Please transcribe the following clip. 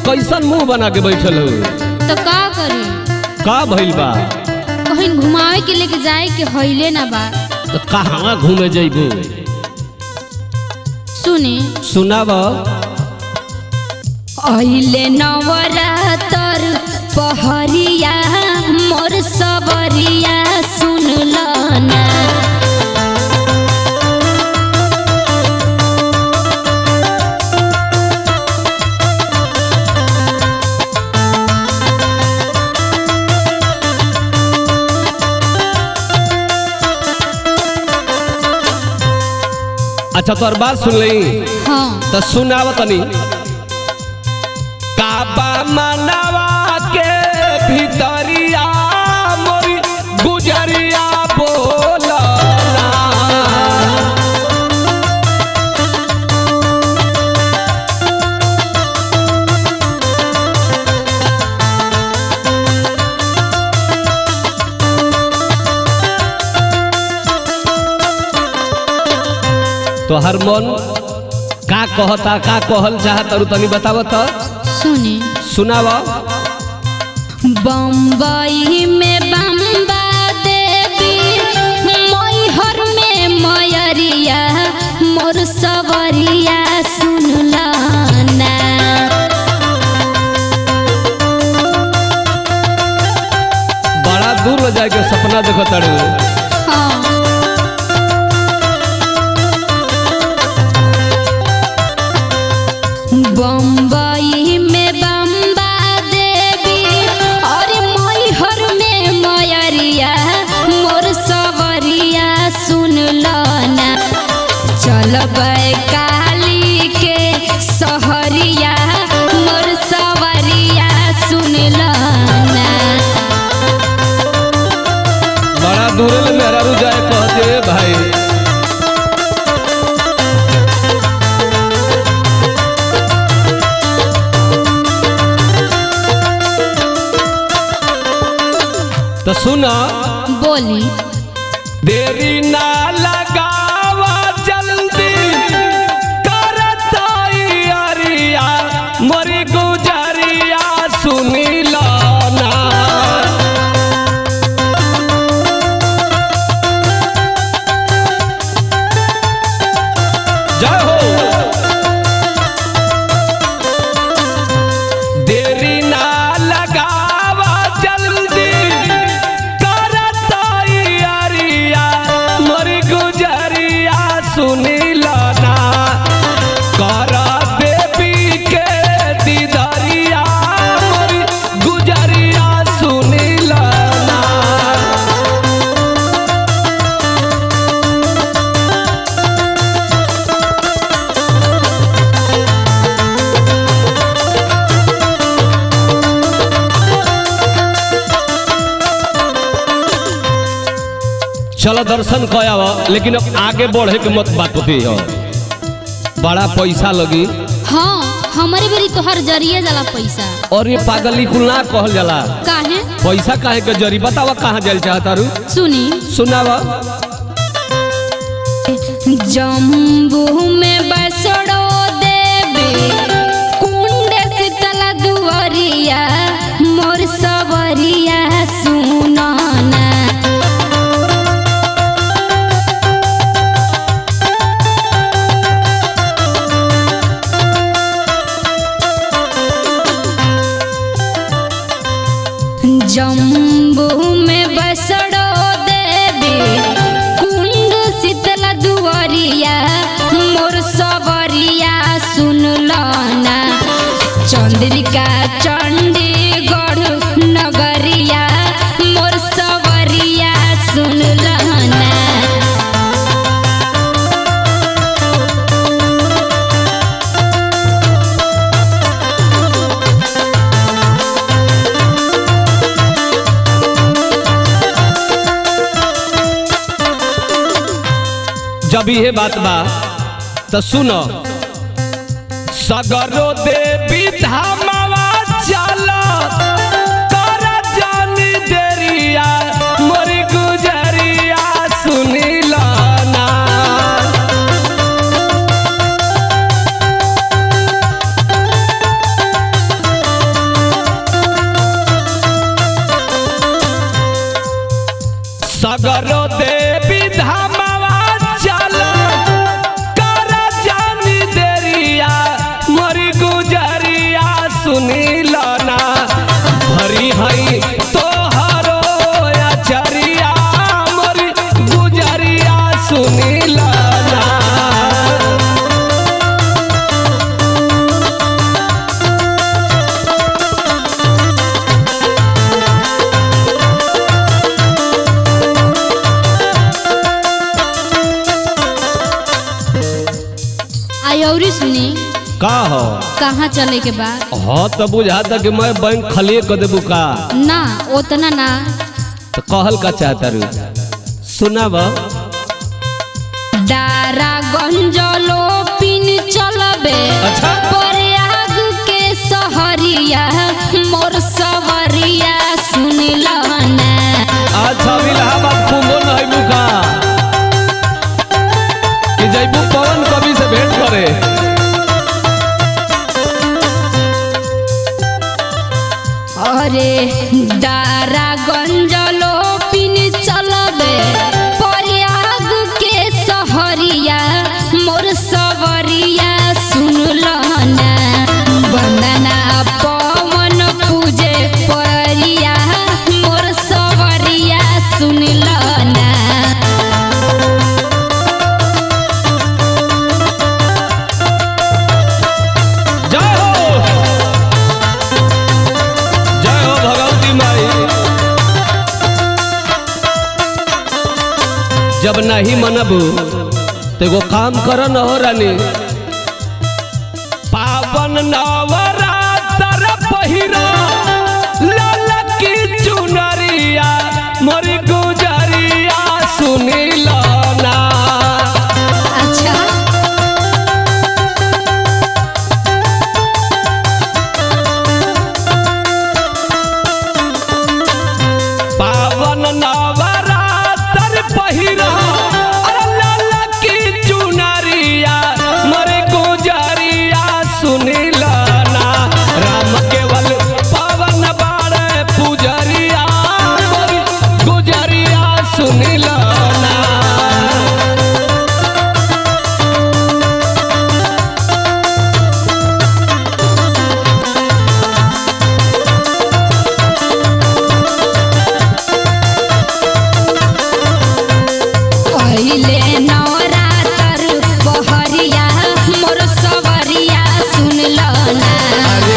कैसन मुंह बना के बैठल हो? तो का करी? का भइल बा? कहीं घुमावे के लेके जाए के हइले ना बा। तो कहाँ घूमे जइबू? सुनी सुनाब। अइले नवरातर पहरिया मोर सबरिया सुनला ना। अच्छा तोर बात सुन ली। हाँ तो सुनाव तनी। काबा मनवा के भीतरिया मोरी गुजरिया बोलना। तो हर मन का कहता का कहल चाहता तनी बताव तो। सुनी सुनाव। बम्बई में बम्बा देवी मैहर में मयरिया मोर सबरिया सुनला ना। बड़ा दूर ले जाके सपना देखो तारू। बम्बई में बम्बा देवी और मैहर में मयरिया मोर सबरिया सुनला ना। चलबै काली के सहरिया मोर सबरिया सुनला ना। बड़ा दूर ले मेरा रू जाए कहते भाई। तो सुना बोली। देरी ना लगावा जल्दी करताई अरिया मोरी गुजरिया सुनीला ना। जय हो। देरी ना लगावा जल्दी सुनीला ना। कर देवी के दीदारिया मोरी गुजरिया सुनीला ना। चलो दर्शन कयावा लेकिन अब आगे बढ़े के मत बात होती है। बड़ा पैसा लगी। हाँ हमारे बेरी तोहर जरिए जाला पैसा। और ये पागली कुल ना कहल जाला। काहे? पैसा काहे के जरी बतावा कहाँ जाल चाहता रू? सुनी सुनावा। जम्बू में बसड़ो देवी कुंड शीतला दुआरिया मोर सबरिया सुना ना। जम्बू में बसड़ो देवी कुंड शीतला दुआरिया मोर सबरिया सुनला ना। चंद्रिका चंडीगढ़ नगरिया मोर सबरिया सुनला ना। जब ये बात बा तो सुनो। सगरो देवी धामवा चला कर जानी देरिया मोरी गुजरिया सुनीला ना। सगरो देवी धामवा चला कर जानी देरिया मोरी गुजरिया सुनीला ना भरी हई तोहरो अचरिया मोरी गुजरिया सुनीला ना। आयौरी सुनी का हो कहाँ चले के बाद? हाँ तो बुझाता कि मैं बैंक खाली कर देबू का ना उतना ना। तो कहल का चाहता रू सुनाब। दारा गंजलो पिन चलबे अच्छा। प्रयाग के सहरिया मोर सवरिया सुनिला ना। अच्छा इलाहाबाद कुंभो नहीं बुका कि जैबू पवन कवि से भेंट करे। अरे दारा गंजलो पिन चलबे प्रयाग के सहरिया मोर सवरिया सुनला ना। वंदना पवन पूजे परिया मोर सवरिया सुनला ना। जय हो भगवती माई। जब नहीं मनबू तो एगो काम कर न हो रानी पावन नवरात्र पहिरा लाल की चुनरिया मोरी गुजरिया सुनीला ना। अच्छा पावन नवरात्र पहिरा लाल की चुनरिया मोरी गुजरिया सुनीला ना। राम केवल पावन बाड़े पुजरिया मोरी गुजरिया सुनीला ना। पहिले नवरात्र पहरिया मोर सवरिया सुनल ना। अरे